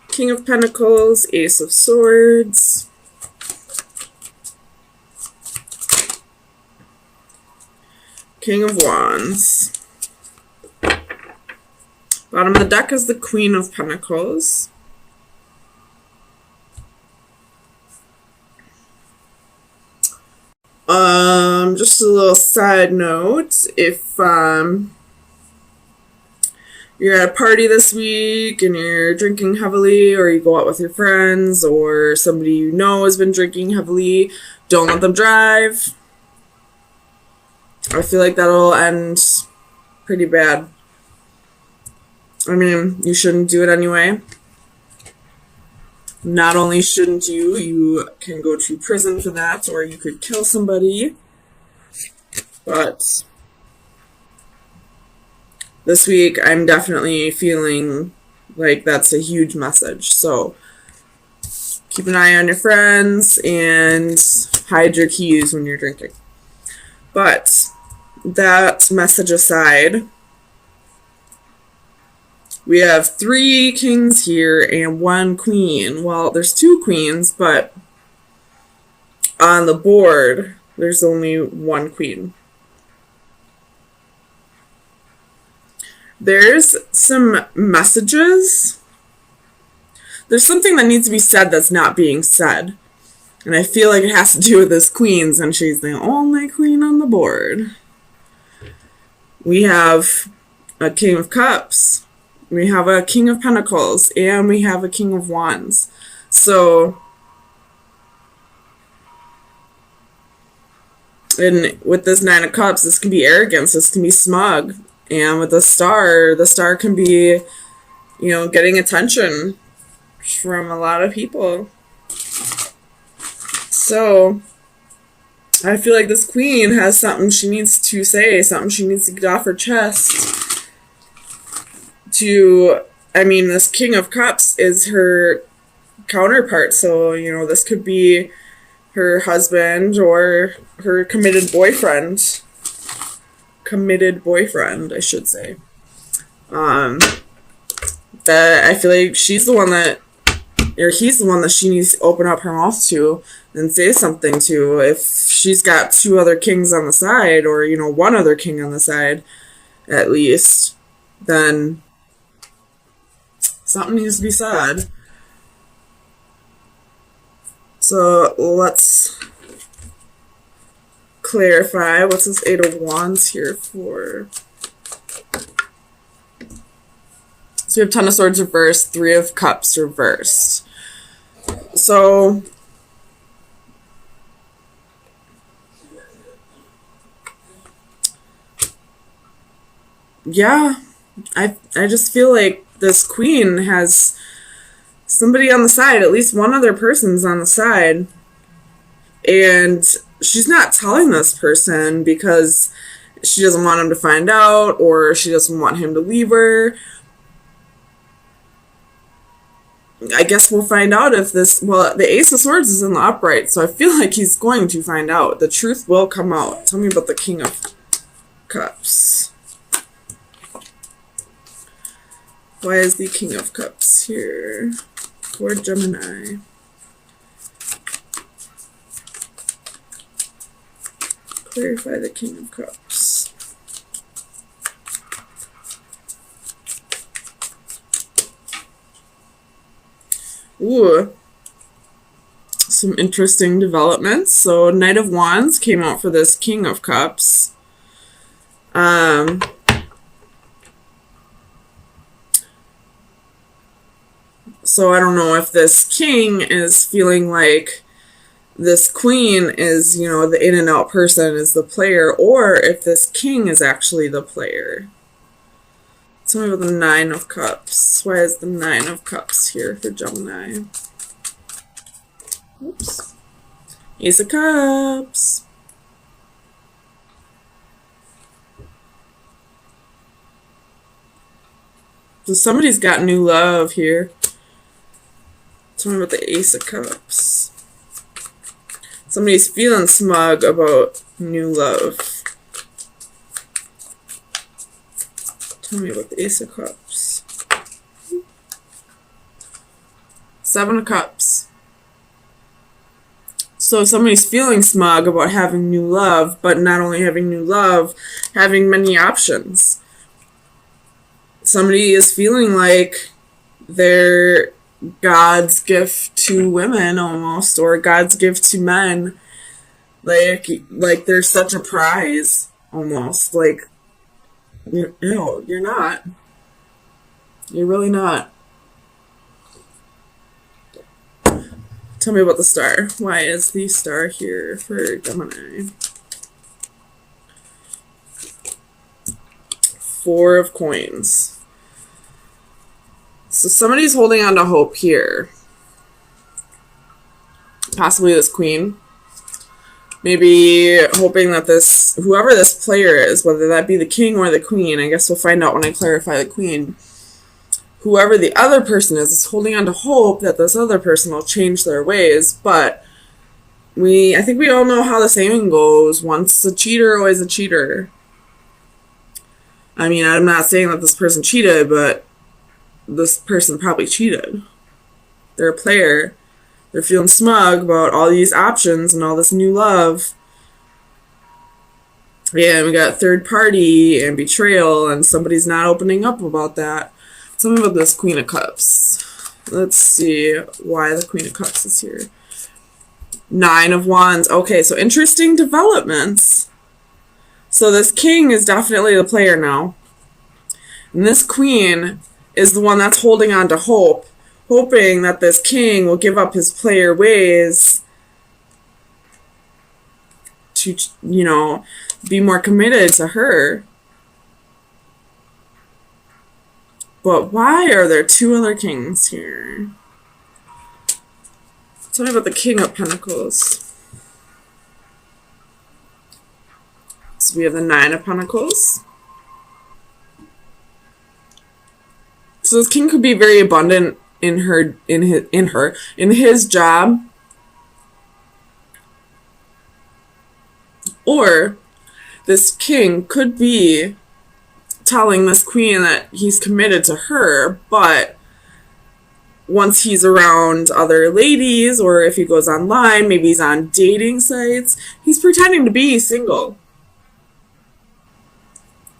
King of Pentacles, Ace of Swords, King of Wands. Bottom of the deck is the Queen of Pentacles. Just a little side note, if you're at a party this week and you're drinking heavily, or you go out with your friends, or somebody you know has been drinking heavily, don't let them drive. I feel like that'll end pretty bad. I mean, you shouldn't do it anyway. Not only shouldn't you, you can go to prison for that, or you could kill somebody. But this week, I'm definitely feeling like that's a huge message. So keep an eye on your friends and hide your keys when you're drinking. But that message aside, we have 3 kings here and 1 queen. Well, there's 2 queens, but on the board, there's only 1 queen. There's some messages. There's something that needs to be said that's not being said. And I feel like it has to do with this queen, and she's the only queen on the board. We have a King of Cups. We have a King of Pentacles. And we have a King of Wands. So, and with this 9 of Cups, this can be arrogance. This can be smug. And with the star can be, getting attention from a lot of people. So, I feel like this queen has something she needs to say, something she needs to get off her chest. This King of Cups is her counterpart. So, this could be her husband or her committed boyfriend, I should say. That I feel like he's the one that she needs to open up her mouth to and say something to. If she's got 2 other kings on the side, or 1 other king on the side at least, then something needs to be said. So let's clarify. What's this 8 of Wands here for? So we have 10 of Swords reversed, 3 of Cups reversed. So yeah, I just feel like this queen has somebody on the side, at least one other person's on the side, and she's not telling this person because she doesn't want him to find out, or she doesn't want him to leave her. I guess we'll find out if the Ace of Swords is in the upright, so I feel like he's going to find out. The truth will come out. Tell me about the King of Cups. Why is the King of Cups here for Gemini? Clarify the King of Cups. Ooh. Some interesting developments. So Knight of Wands came out for this King of Cups. So I don't know if this king is feeling like this queen is, the in and out person is the player, or if this king is actually the player. Tell me about the 9 of Cups. Why is the 9 of Cups here for Gemini? Oops. Ace of Cups. So somebody's got new love here. Tell me about the Ace of Cups. Somebody's feeling smug about new love. Tell me about the Ace of Cups. Seven of Cups. So somebody's feeling smug about having new love, but not only having new love, having many options. Somebody is feeling like they're God's gift to women almost, or God's gift to men. Like they're such a prize almost. Like, no, you're not. You're really not. Tell me about the star. Why is the star here for Gemini? Four of Coins. So somebody's holding on to hope here. Possibly this queen. Maybe hoping that this, whoever this player is, whether that be the king or the queen, I guess we'll find out when I clarify the queen. Whoever the other person is holding on to hope that this other person will change their ways, but I think we all know how the saying goes, once a cheater, always a cheater. I mean, I'm not saying that this person cheated, but this person probably cheated. They're a player. They're feeling smug about all these options and all this new love. Yeah, we got third party and betrayal, and somebody's not opening up about that. Tell me about this Queen of Cups. Let's see why the Queen of Cups is here. Nine of Wands. Okay, so interesting developments. So this king is definitely the player now. And this queen is the one that's holding on to hope, hoping that this king will give up his player ways to, be more committed to her. But why are there two other kings here? Tell me about the King of Pentacles. So we have the Nine of Pentacles. So this king could be very abundant in his job. Or this king could be telling this queen that he's committed to her, but once he's around other ladies, or if he goes online, maybe he's on dating sites, he's pretending to be single.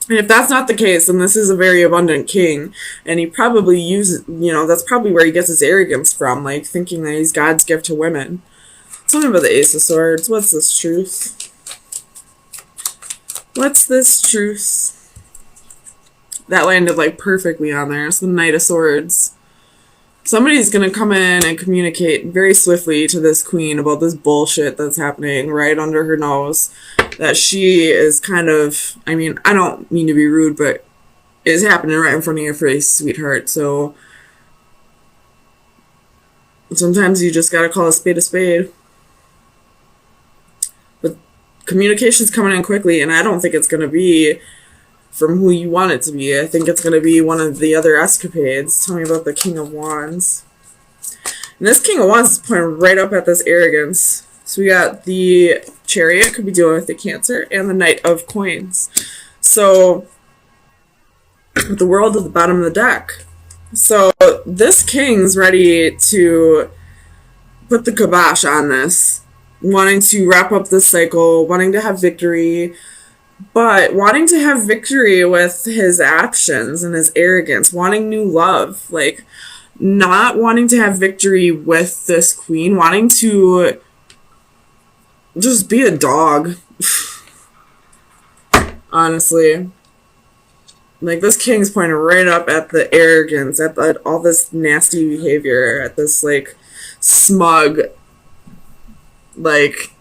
And if that's not the case, then this is a very abundant king, and he probably uses, that's probably where he gets his arrogance from, like thinking that he's God's gift to women. Tell me about the Ace of Swords. What's this truth? What's this truth? That landed like perfectly on there. It's the Knight of Swords. Somebody's going to come in and communicate very swiftly to this queen about this bullshit that's happening right under her nose. That she is kind of, I mean, I don't mean to be rude, but it is happening right in front of your face, sweetheart. So sometimes you just got to call a spade a spade. But communication's coming in quickly, and I don't think it's going to be from who you want it to be. I think it's going to be one of the other escapades. Tell me about the King of Wands. And this King of Wands is pointing right up at this arrogance. So we got the Chariot, could be dealing with the Cancer, and the Knight of Coins. So with the World at the bottom of the deck. So this king's ready to put the kibosh on this. Wanting to wrap up this cycle, wanting to have victory, but wanting to have victory with his actions and his arrogance, wanting new love, like not wanting to have victory with this queen, wanting to just be a dog. Honestly. Like, this king's pointing right up at the arrogance, at all this nasty behavior, at this, like, smug, like,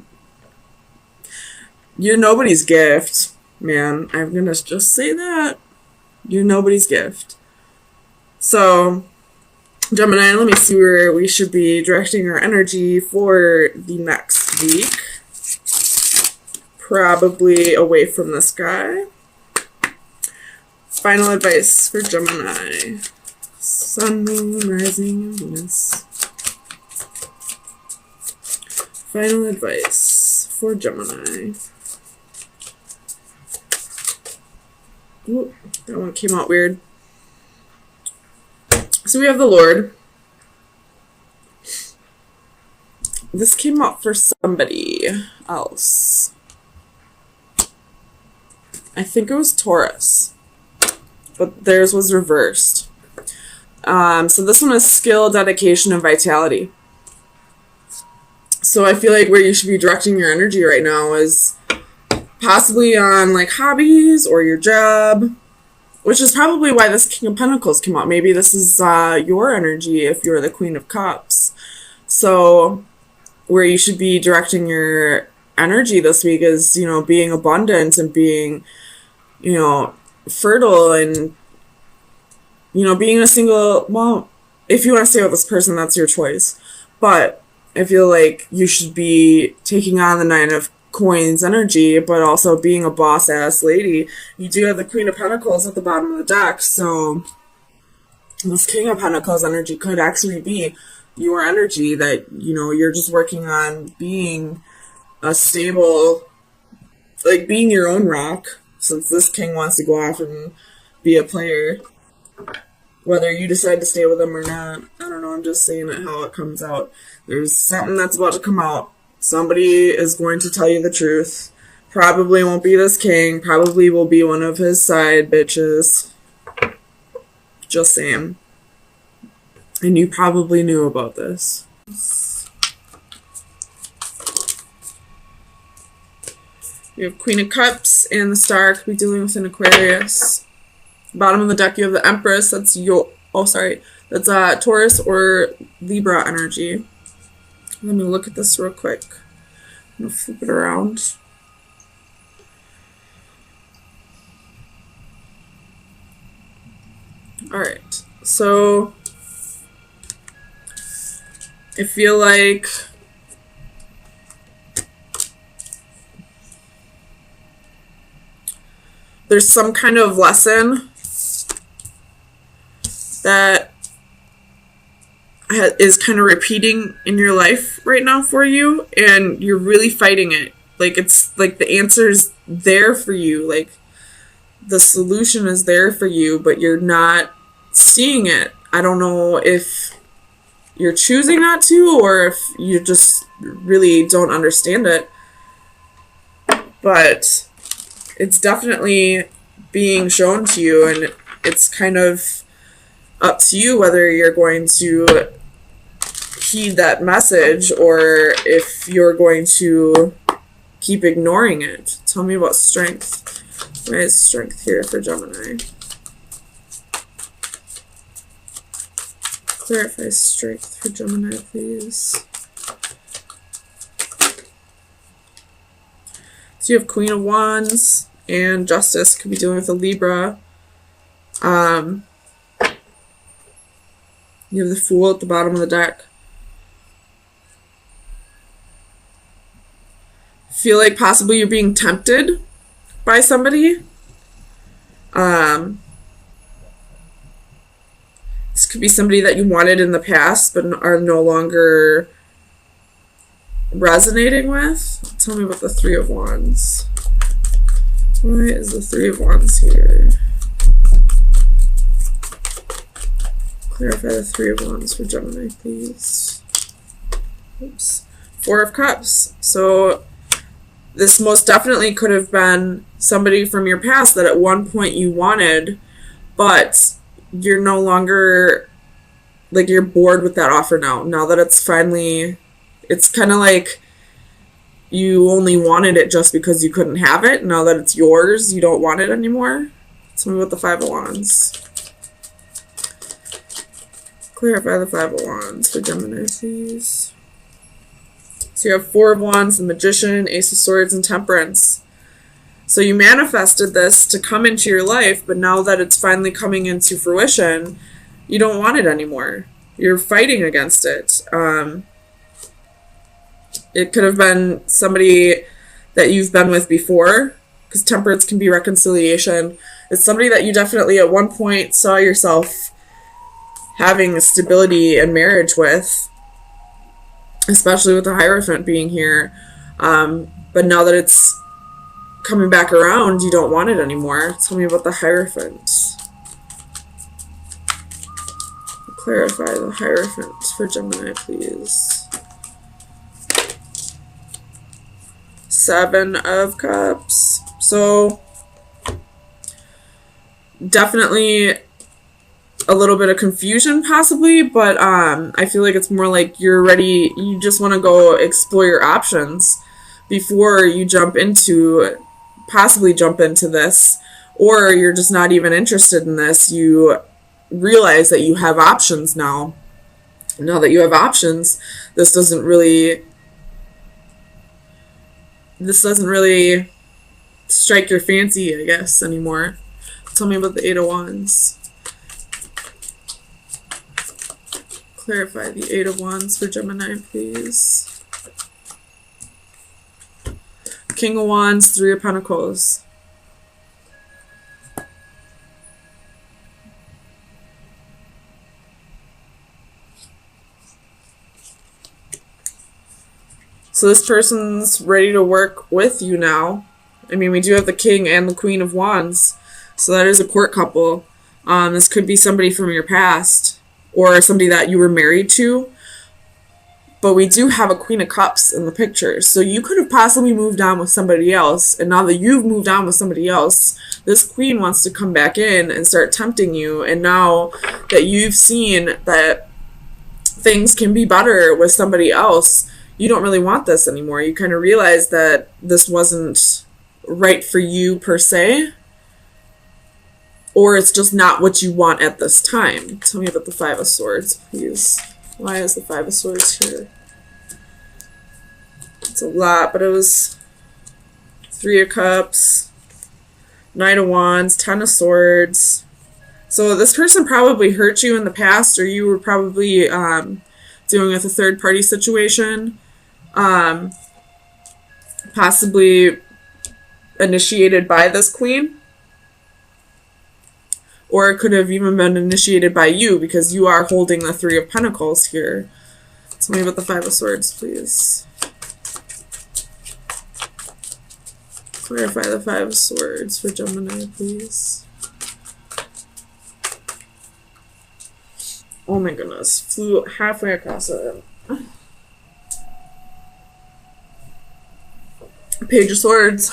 you're nobody's gift, man. I'm gonna just say that. You're nobody's gift. So, Gemini, let me see where we should be directing our energy for the next week. Probably away from this guy. Final advice for Gemini. Sun, Moon, Rising, and Venus. Final advice for Gemini. Ooh, that one came out weird. So we have the Lord. this came up for somebody else. I think it was Taurus, but theirs was reversed. So this one is skill, dedication, and vitality. So I feel like where you should be directing your energy right now is possibly on like hobbies or your job, which is probably why this King of Pentacles came out. Maybe this is your energy if you're the Queen of Cups. So where you should be directing your energy this week is, you know, being abundant and being, you know, fertile and, you know, being a single, well, if you want to stay with this person, that's your choice. But I feel like you should be taking on the Nine of Coins energy, but also being a boss-ass lady. You do have the Queen of Pentacles at the bottom of the deck, so this King of Pentacles energy could actually be your energy that, you know, you're just working on being a stable, like being your own rock, since this king wants to go off and be a player. Whether you decide to stay with him or not, I don't know, I'm just saying it how it comes out. There's something that's about to come out. Somebody is going to tell you the truth. Probably won't be this king, probably will be one of his side bitches. Just saying. And you probably knew about this. You have Queen of Cups and the Star could be dealing with an Aquarius. Bottom of the deck you have the Empress. That's that's Taurus or Libra energy. Let me look at this real quick. I'm gonna flip it around. Alright, so I feel like there's some kind of lesson that is kind of repeating in your life right now for you, and you're really fighting it. Like, it's like the answer's there for you, like the solution is there for you, but you're not seeing it. I don't know if you're choosing not to or if you just really don't understand it, but it's definitely being shown to you, and it's kind of up to you whether you're going to heed that message or if you're going to keep ignoring it. Tell me about strength. Why is strength here for Gemini? Clarify strength for Gemini, please. So you have Queen of Wands and Justice. Could be dealing with a Libra. You have the Fool at the bottom of the deck. Feel like possibly you're being tempted by somebody. This could be somebody that you wanted in the past but are no longer resonating with. Tell me about the Three of Wands. Why is the Three of Wands here? Clarify the Three of Wands for Gemini, please. Oops. Four of Cups. So this most definitely could have been somebody from your past that at one point you wanted, but you're no longer, like, you're bored with that offer now. Now that it's finally, it's kind of like you only wanted it just because you couldn't have it. Now that it's yours, you don't want it anymore. Tell me about the Five of Wands. Clarify the Five of Wands for Gemini, please. So you have Four of Wands, the Magician, Ace of Swords, and Temperance. So you manifested this to come into your life, but now that it's finally coming into fruition, you don't want it anymore. You're fighting against it. It could have been somebody that you've been with before, because Temperance can be reconciliation. It's somebody that you definitely at one point saw yourself having a stability in marriage with, especially with the Hierophant being here. But now that it's coming back around, you don't want it anymore. Tell me about the Hierophant. Clarify the Hierophant for Gemini, please. Seven of Cups. So definitely a little bit of confusion possibly, but I feel like it's more like you're ready, you just want to go explore your options before you possibly jump into this, or you're just not even interested in this. You realize that you have options now. Now that you have options, this doesn't really strike your fancy, I guess, anymore. Tell me about the Eight of Wands. Clarify the Eight of Wands for Gemini, please. King of Wands, Three of Pentacles. So this person's ready to work with you now. I mean, we do have the King and the Queen of Wands. So that is a court couple. This could be somebody from your past or somebody that you were married to. But we do have a Queen of Cups in the picture. So you could have possibly moved on with somebody else. And now that you've moved on with somebody else, this Queen wants to come back in and start tempting you. And now that you've seen that things can be better with somebody else, you don't really want this anymore. You kind of realize that this wasn't right for you per se, or it's just not what you want at this time. Tell me about the Five of Swords, please. Why is the Five of Swords here? It's a lot, but it was Three of Cups, Knight of Wands, Ten of Swords. So this person probably hurt you in the past, or you were probably dealing with a third-party situation. Possibly initiated by this Queen. Or it could have even been initiated by you, because you are holding the Three of Pentacles here. Tell me about the Five of Swords, please. Clarify the Five of Swords for Gemini, please. Oh my goodness. Flew halfway across it. Page of Swords.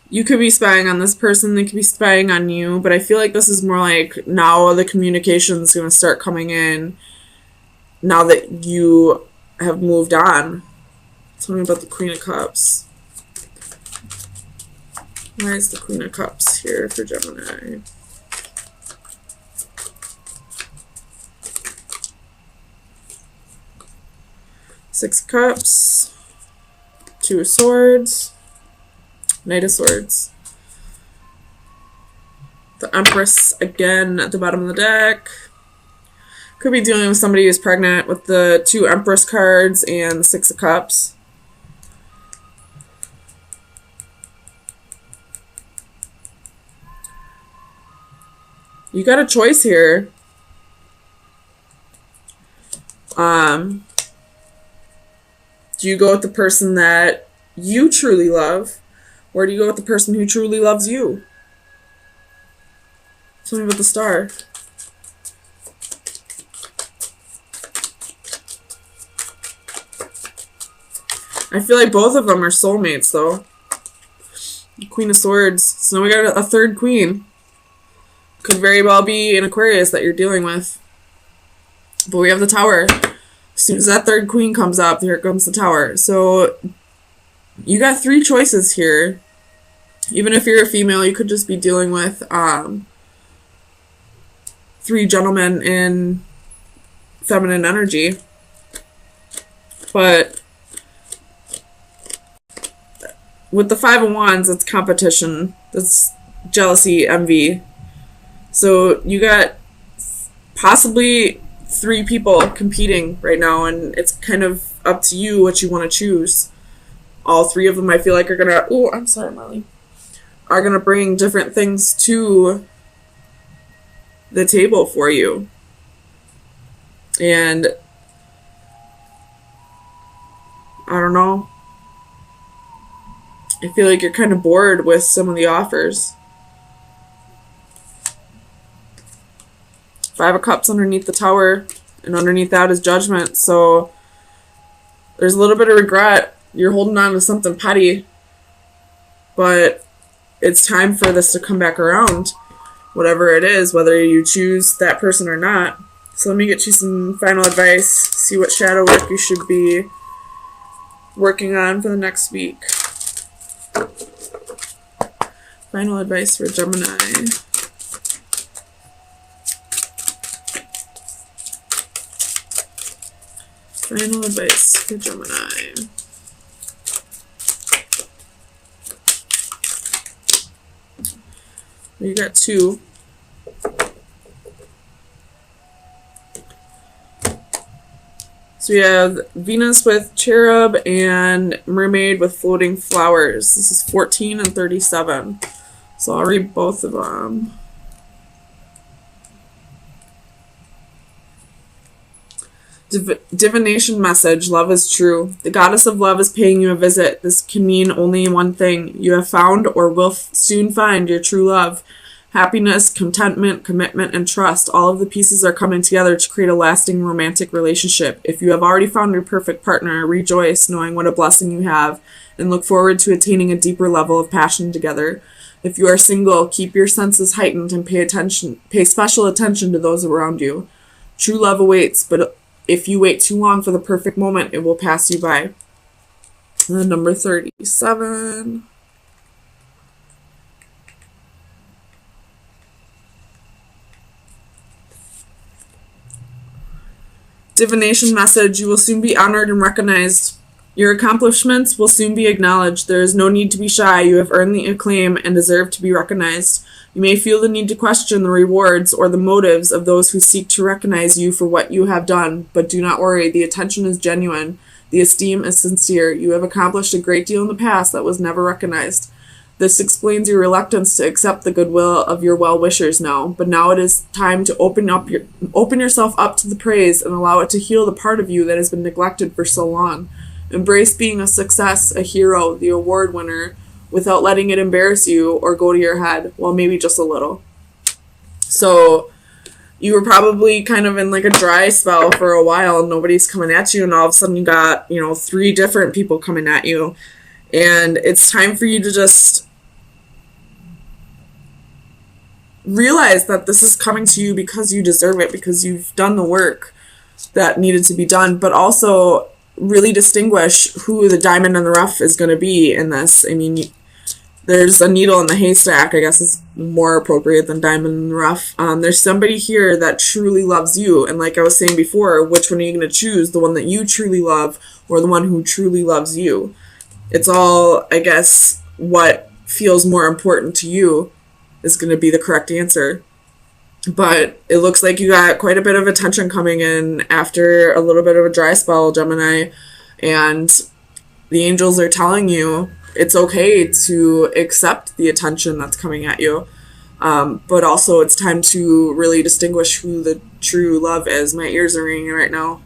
You could be spying on this person, they could be spying on you, but I feel like this is more like now the communication is going to start coming in now that you have moved on. Tell me about the Queen of Cups. Why is the Queen of Cups here for Gemini? Six of Cups, Two of Swords, Knight of Swords. The Empress again at the bottom of the deck. Could be dealing with somebody who's pregnant with the two Empress cards and the Six of Cups. You got a choice here. Do you go with the person that you truly love, or do you go with the person who truly loves you? Tell me about the Star. I feel like both of them are soulmates, though. Queen of Swords. So now we got a third queen. Could very well be an Aquarius that you're dealing with. But we have the Tower. As soon as that third queen comes up, here comes the Tower. So you got three choices here. Even if you're a female, you could just be dealing with three gentlemen in feminine energy. But with the Five of Wands, it's competition. That's jealousy, envy. So you got possibly three people competing right now, and it's kind of up to you what you want to choose. All three of them, I feel like, are gonna... Oh, I'm sorry, Molly. Are gonna bring different things to the table for you. And I don't know. I feel like you're kind of bored with some of the offers. Five of Cups underneath the Tower. And underneath that is judgment. So there's a little bit of regret. You're holding on to something petty. But it's time for this to come back around. Whatever it is, whether you choose that person or not. So let me get you some final advice. See what shadow work you should be working on for the next week. Final advice for Gemini. Final advice for Gemini. You got 2. So we have Venus with cherub and mermaid with floating flowers. This is 14 and 37. So I'll read both of them. Divination message. Love is true. The goddess of love is paying you a visit. This can mean only one thing. You have found or will soon find your true love. Happiness, contentment, commitment, and trust. All of the pieces are coming together to create a lasting romantic relationship. If you have already found your perfect partner, rejoice knowing what a blessing you have and look forward to attaining a deeper level of passion together. If you are single, keep your senses heightened and pay special attention to those around you. True love awaits, but if you wait too long for the perfect moment, it will pass you by. And then number 37. Divination message. You will soon be honored and recognized. Your accomplishments will soon be acknowledged. There is no need to be shy. You have earned the acclaim and deserve to be recognized. You may feel the need to question the rewards or the motives of those who seek to recognize you for what you have done, but do not worry. The attention is genuine. The esteem is sincere. You have accomplished a great deal in the past that was never recognized. This explains your reluctance to accept the goodwill of your well-wishers now, but now it is time to open yourself up to the praise and allow it to heal the part of you that has been neglected for so long. Embrace being a success, a hero, the award winner, without letting it embarrass you or go to your head. Well, maybe just a little. So you were probably kind of in like a dry spell for a while and nobody's coming at you, and all of a sudden you got, 3 different people coming at you. And it's time for you to just realize that this is coming to you because you deserve it, because you've done the work that needed to be done, but also really distinguish who the diamond in the rough is going to be in this. I mean, there's a needle in the haystack, I guess is more appropriate than diamond in the rough. There's somebody here that truly loves you, and like I was saying before, which one are you going to choose? The one that you truly love or the one who truly loves you? It's all, I guess, what feels more important to you is going to be the correct answer. But it looks like you got quite a bit of attention coming in after a little bit of a dry spell, Gemini. And the angels are telling you it's okay to accept the attention that's coming at you. But also it's time to really distinguish who the true love is. My ears are ringing right now.